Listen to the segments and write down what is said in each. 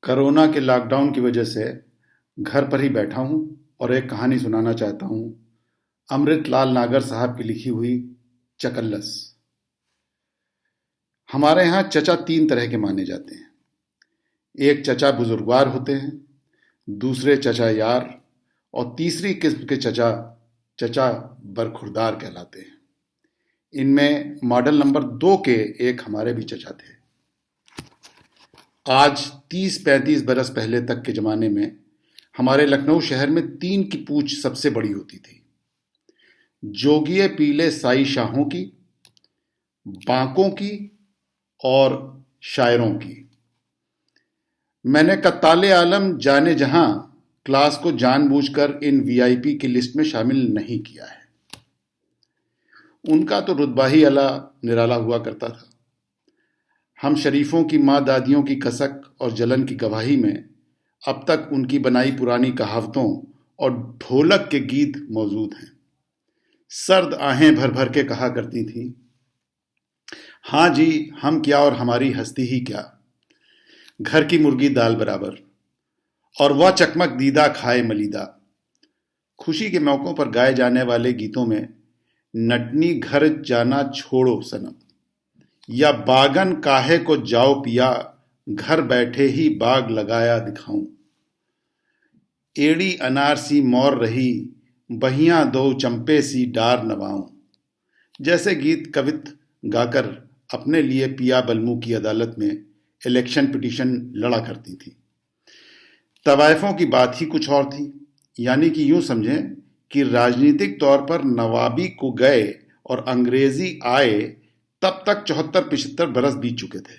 Corona के lockdown की वजह से घर पर ही बैठा हूँ और एक कहानी सुनाना चाहता हूँ। अमृतलाल नागर साहब की लिखी हुई चकल्लस। हमारे यहाँ चचा तीन तरह के माने जाते हैं। एक चचा बुजुर्गवार होते हैं, दूसरे चचा यार और तीसरी किस्म के चचा चचा बरखुरदार कहलाते हैं। इनमें मॉडल नंबर 2 के एक हमारे भी चचा थे। आज 30-35 बरस पहले तक के ज़माने में हमारे लखनऊ शहर में 3 की पूछ सबसे बड़ी होती थी। जोगिए पीले साई शाहों की, बांकों की और शायरों की। मैंने कत्ताले आलम जाने जहां क्लास को जानबूझकर इन वीआईपी की लिस्ट में शामिल नहीं किया है। उनका तो रुतबा ही अला निराला हुआ करता था। हम शरीफों की माँ दादियों की कसक और जलन की गवाही में अब तक उनकी बनाई पुरानी कहावतों और ढोलक के गीत मौजूद हैं। सर्द आहें भर भर के कहा करती थी, हाँ जी हम क्या और हमारी हस्ती ही क्या, घर की मुर्गी दाल बराबर, और वह चकमक दीदा खाए मलीदा। खुशी के मौकों पर गाए जाने वाले गीतों में नटनी घर जाना छोड़ो सनम, या बागन काहे को जाओ पिया, घर बैठे ही बाग लगाया दिखाऊं, एड़ी अनार सी मोर रही, बहियां दो चंपे सी डार नवाऊं, जैसे गीत कवित गाकर अपने लिए पिया बलमू की अदालत में इलेक्शन पिटीशन लड़ा करती थी। तवायफों की बात ही कुछ और थी। यानी कि यूं समझें कि राजनीतिक तौर पर नवाबी को गए और अंग्रेजी आए तब तक 74-75 बरस बीत चुके थे।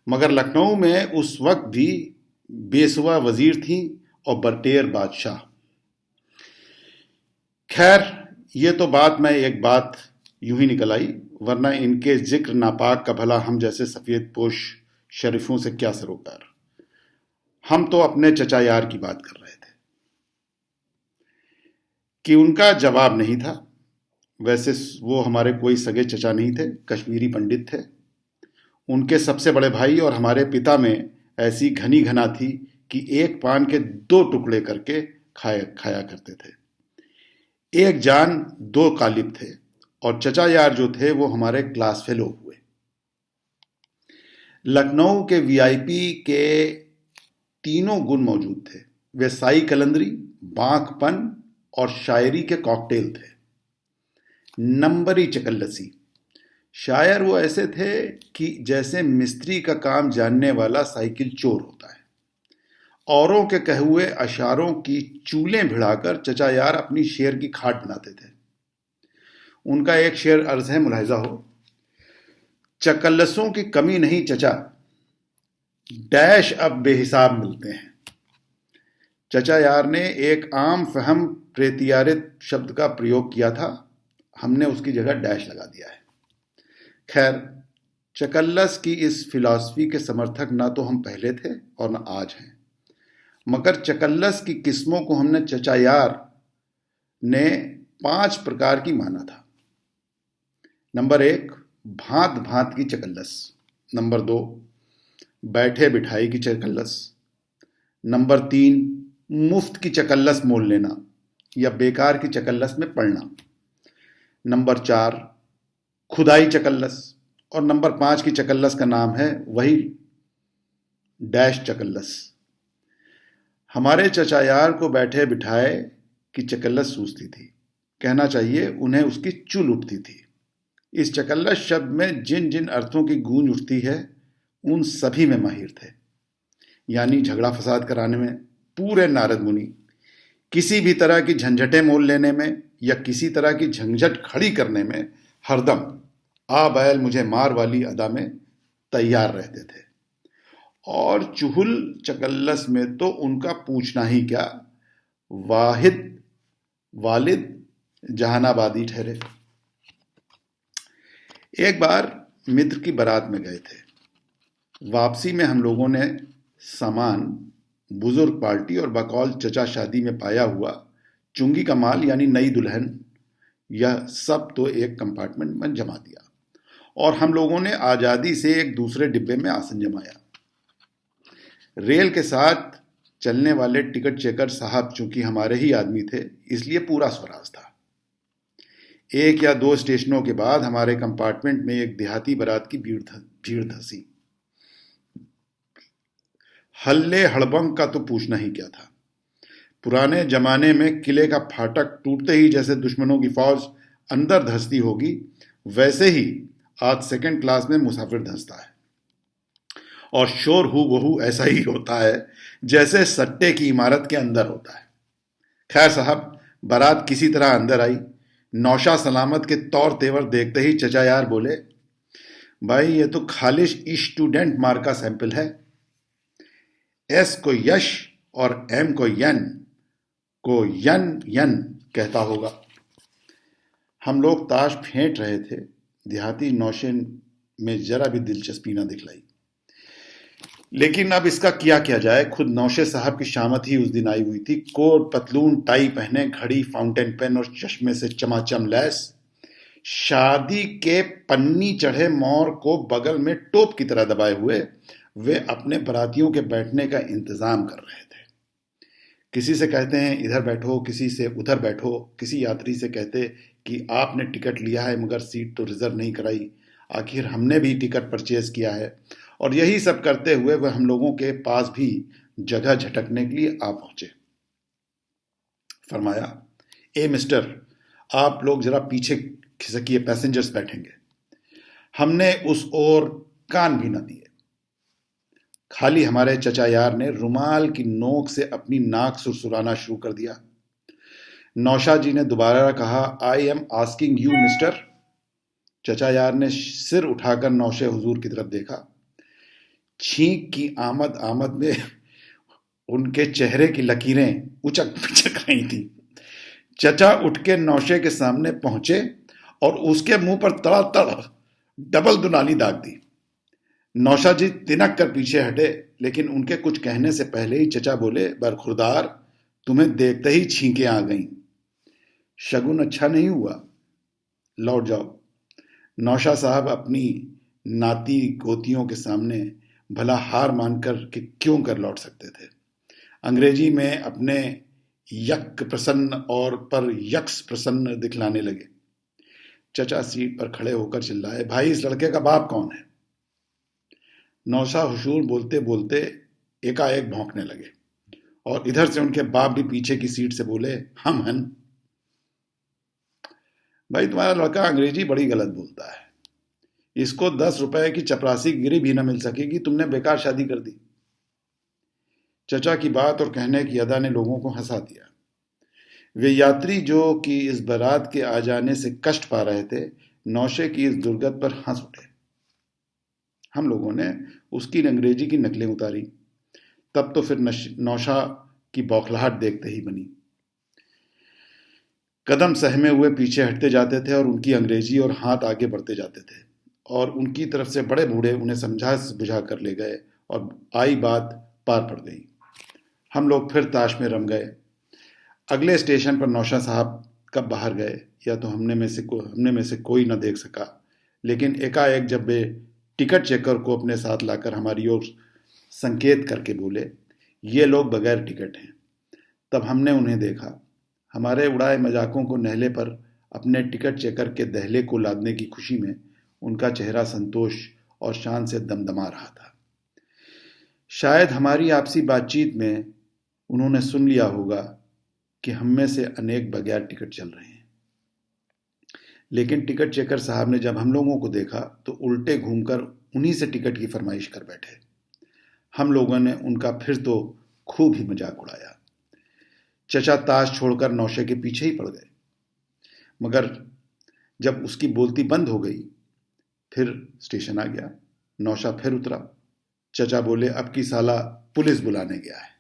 मगर लखनऊ में उस वक्त भी बेसुआ वजीर थी और बटेर बादशाह। खैर, ये तो बात मैं एक बात यूं ही निकल आई, वरना इनके जिक्र नापाक का भला हम जैसे सफेद पोश शरीफों से क्या सरोकार। हम तो अपने चचा यार की बात कर रहे थे कि उनका जवाब नहीं था। वैसे वो हमारे कोई सगे चचा नहीं थे, कश्मीरी पंडित थे। उनके सबसे बड़े भाई और हमारे पिता में ऐसी घनी घना थी कि एक पान के 2 टुकड़े करके खाया खाया करते थे। एक जान 2 कालिब थे और चचा यार जो थे वो हमारे क्लास फेलो हुए। लखनऊ के वीआईपी के तीनों गुण मौजूद थे। वे साई कलंदरी, बांकपन और शायरी के कॉकटेल थे। नंबरी चकल्लसी। शायर वो ऐसे थे कि जैसे मिस्त्री का काम जानने वाला साइकिल चोर होता है। औरों के कहे हुए अशारों की चूलें भिड़ाकर चचा यार अपनी शेर की खाट बनाते थे। उनका एक शेर अर्ज है, मुलाहिजा हो। चकल्लसों की कमी नहीं चचा, डैश अब बेहिसाब मिलते हैं। चचा यार ने एक आम फहम प्रेतियारित शब्द का प्रयोग किया था, हमने उसकी जगह डैश लगा दिया है। खैर, चकल्लस की इस फिलॉसफी के समर्थक ना तो हम पहले थे और ना आज हैं। मगर चकल्लस की किस्मों को हमने चचा यार ने 5 प्रकार की माना था। नंबर 1, भांत भांत की चकल्लस। नंबर 2, बैठे बिठाई की चकल्लस। नंबर 3, मुफ्त की चकल्लस मोल लेना या बेकार की चकल्लस में पढ़ना। नंबर 4, खुदाई चकल्लस। और नंबर 5 की चकल्लस का नाम है वही डैश चकल्लस। हमारे चचा यार को बैठे बिठाए की चकल्लस सूझती थी, कहना चाहिए उन्हें उसकी चुल उठती थी। इस चकल्लस शब्द में जिन जिन अर्थों की गूंज उठती है उन सभी में माहिर थे। यानी झगड़ा फसाद कराने में पूरे नारद मुनि, किसी भी तरह की झंझटें मोल लेने में या किसी तरह की झंझट खड़ी करने में हरदम आ बैल मुझे मार वाली अदा में तैयार रहते थे। और चुहुल चकल्लस में तो उनका पूछना ही क्या, वाहिद वालिद जहानाबादी ठहरे। एक बार मित्र की बारात में गए थे। वापसी में हम लोगों ने सामान बुजुर्ग पार्टी और बकौल चचा शादी में पाया हुआ चुंगी का माल यानी नई दुल्हन, यह सब तो एक कंपार्टमेंट में जमा दिया और हम लोगों ने आज़ादी से एक दूसरे डिब्बे में आसन जमाया। रेल के साथ चलने वाले टिकट चेकर साहब चूंकि हमारे ही आदमी थे, इसलिए पूरा स्वराज था। एक या दो स्टेशनों के बाद हमारे कंपार्टमेंट में एक देहाती बारात की भीड़ धसी। हल्ले हड़बंग का तो पूछना ही क्या था। पुराने जमाने में किले का फाटक टूटते ही जैसे दुश्मनों की फौज अंदर धंसती होगी, वैसे ही आज सेकंड क्लास में मुसाफिर धंसता है। और शोर हूबहू ऐसा ही होता है जैसे सट्टे की इमारत के अंदर होता है। खैर साहब, बारात किसी तरह अंदर आई। नौशा सलामत के तौर तेवर देखते ही चचा यार बोले, भाई ये तो खालिश स्टूडेंट मार का सैंपल है। एस को यश और एम को यन यन कहता होगा। हम लोग ताश फेंट रहे थे। देहाती नौशे में जरा भी दिलचस्पी ना दिखलाई, लेकिन अब इसका किया जाए। खुद नौशे साहब की शामत ही उस दिन आई हुई थी। कोट पतलून टाई पहने, घड़ी फाउंटेन पेन और चश्मे से चमाचम लैस, शादी के पन्नी चढ़े मोर को बगल में टोप की तरह दबाए हुए वे अपने बरातियों के बैठने का इंतजाम कर रहे थे। किसी से कहते हैं इधर बैठो, किसी से उधर बैठो, किसी यात्री से कहते कि आपने टिकट लिया है मगर सीट तो रिजर्व नहीं कराई, आखिर हमने भी टिकट परचेज किया है। और यही सब करते हुए वह हम लोगों के पास भी जगह झटकने के लिए आ पहुंचे। फरमाया, ए मिस्टर, आप लोग जरा पीछे खिसकिए, पैसेंजर्स बैठेंगे। हमने उस ओर कान भी न दिए। खाली हमारे चचा यार ने रुमाल की नोक से अपनी नाक सुरसुराना शुरू कर दिया। नौशा जी ने दोबारा कहा, I am asking you mister. चचा यार ने सिर उठाकर नौशे हुजूर की तरफ देखा। छींक की आमद में उनके चेहरे की लकीरें उचक पिचक रही थी। चचा उठ के नौशे के सामने पहुंचे और उसके मुंह पर तड़ातड़ डबल दुनाली दाग दी। नौशा जी तिनक कर पीछे हटे, लेकिन उनके कुछ कहने से पहले ही चचा बोले, बरखुरदार, तुम्हें देखते ही छींकें आ गईं। शगुन अच्छा नहीं हुआ, लौट जाओ। नौशा साहब अपनी नाती गोतियों के सामने भला हार मानकर कि क्यों कर लौट सकते थे। अंग्रेजी में अपने यक प्रसन्न और पर यक्स प्रसन्न दिखलाने लगे। चचा सीट पर खड़े होकर चिल्लाए, भाई इस लड़के का बाप कौन है? नौशा हुजूर बोलते बोलते एकाएक भौंकने लगे और इधर से उनके बाप भी पीछे की सीट से बोले, हम हन। भाई तुम्हारा लड़का अंग्रेजी बड़ी गलत बोलता है, इसको 10 रुपए की चपरासी गिरी भी न मिल सकेगी, तुमने बेकार शादी कर दी। चचा की बात और कहने की अदा ने लोगों को हंसा दिया। वे यात्री जो कि इस बारात के आ जाने से कष्ट पा रहे थे, नौशे की इस दुर्गत पर हंस उठे। हम लोगों ने उसकी अंग्रेजी की नकलें उतारी। तब तो फिर नौशा की बौखलाहट देखते ही बनी। कदम सहमे हुए पीछे हटते जाते थे और उनकी अंग्रेजी और हाथ आगे बढ़ते जाते थे और उनकी तरफ से बड़े बूढ़े उन्हें समझा बुझा कर ले गए और आई बात पार पड़ गई। हम लोग फिर ताश में रम गए। अगले स्टेशन पर नौशा साहब कब बाहर गए या तो हमने में से कोई न देख सका, लेकिन एकाएक जब वे टिकट चेकर को अपने साथ लाकर हमारी ओर संकेत करके बोले, ये लोग बगैर टिकट हैं, तब हमने उन्हें देखा। हमारे उड़ाए मजाकों को नहले पर अपने टिकट चेकर के दहले को लादने की खुशी में उनका चेहरा संतोष और शान से दमदमा रहा था। शायद हमारी आपसी बातचीत में उन्होंने सुन लिया होगा कि हम में से अनेक बगैर टिकट चल रहे हैं। लेकिन टिकट चेकर साहब ने जब हम लोगों को देखा तो उल्टे घूमकर उन्हीं से टिकट की फरमाइश कर बैठे। हम लोगों ने उनका फिर तो खूब ही मजाक उड़ाया। चचा ताश छोड़कर नौशे के पीछे ही पड़ गए, मगर जब उसकी बोलती बंद हो गई फिर स्टेशन आ गया। नौशा फिर उतरा। चचा बोले, अब की साला पुलिस बुलाने गया है।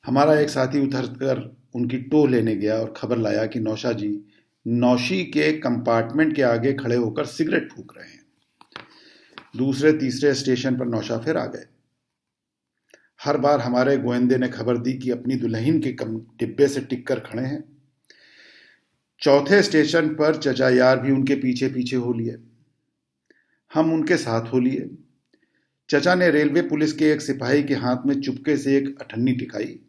हमारा एक साथी उतरकर उनकी टो लेने गया और खबर लाया कि नौशा जी नौशी के कंपार्टमेंट के आगे खड़े होकर सिगरेट फूंक रहे हैं। दूसरे तीसरे स्टेशन पर नौशा फिर आ गए। हर बार हमारे गोविंदे ने खबर दी कि अपनी दुल्हन के डिब्बे से टिक कर खड़े हैं। चौथे स्टेशन पर चचा यार भी उनके पीछे पीछे हो लिए। हम उनके साथ हो लिए। चचा ने रेलवे पुलिस के एक सिपाही के हाथ में चुपके से एक अठन्नी टिकाई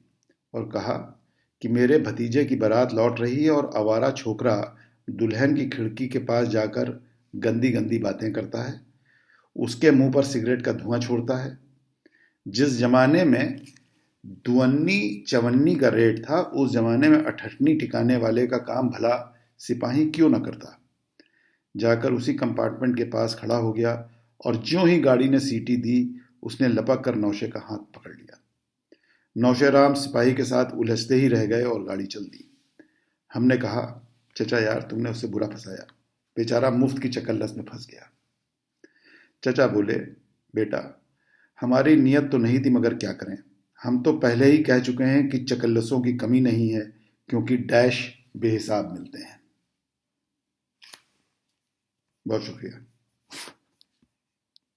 और कहा कि मेरे भतीजे की बारात लौट रही है और आवारा छोकरा दुल्हन की खिड़की के पास जाकर गंदी गंदी बातें करता है, उसके मुंह पर सिगरेट का धुआं छोड़ता है। जिस जमाने में दुअन्नी चवन्नी का रेट था, उस जमाने में अठन्नी टिकाने वाले का काम भला सिपाही क्यों न करता। जाकर उसी कंपार्टमेंट के पास खड़ा हो गया और ज्यों ही गाड़ी ने सीटी दी, उसने लपक कर नौशे का हाथ पकड़ लिया। नौशेराम सिपाही के साथ उलझते ही रह गए और गाड़ी चल दी। हमने कहा, चचा यार, तुमने उससे बुरा फंसाया, बेचारा मुफ्त की चकल्लस में फंस गया। चचा बोले, बेटा, हमारी नीयत तो नहीं थी, मगर क्या करें, हम तो पहले ही कह चुके हैं कि चकल्लसों की कमी नहीं है, क्योंकि डैश बेहिसाब मिलते हैं। बहुत शुक्रिया।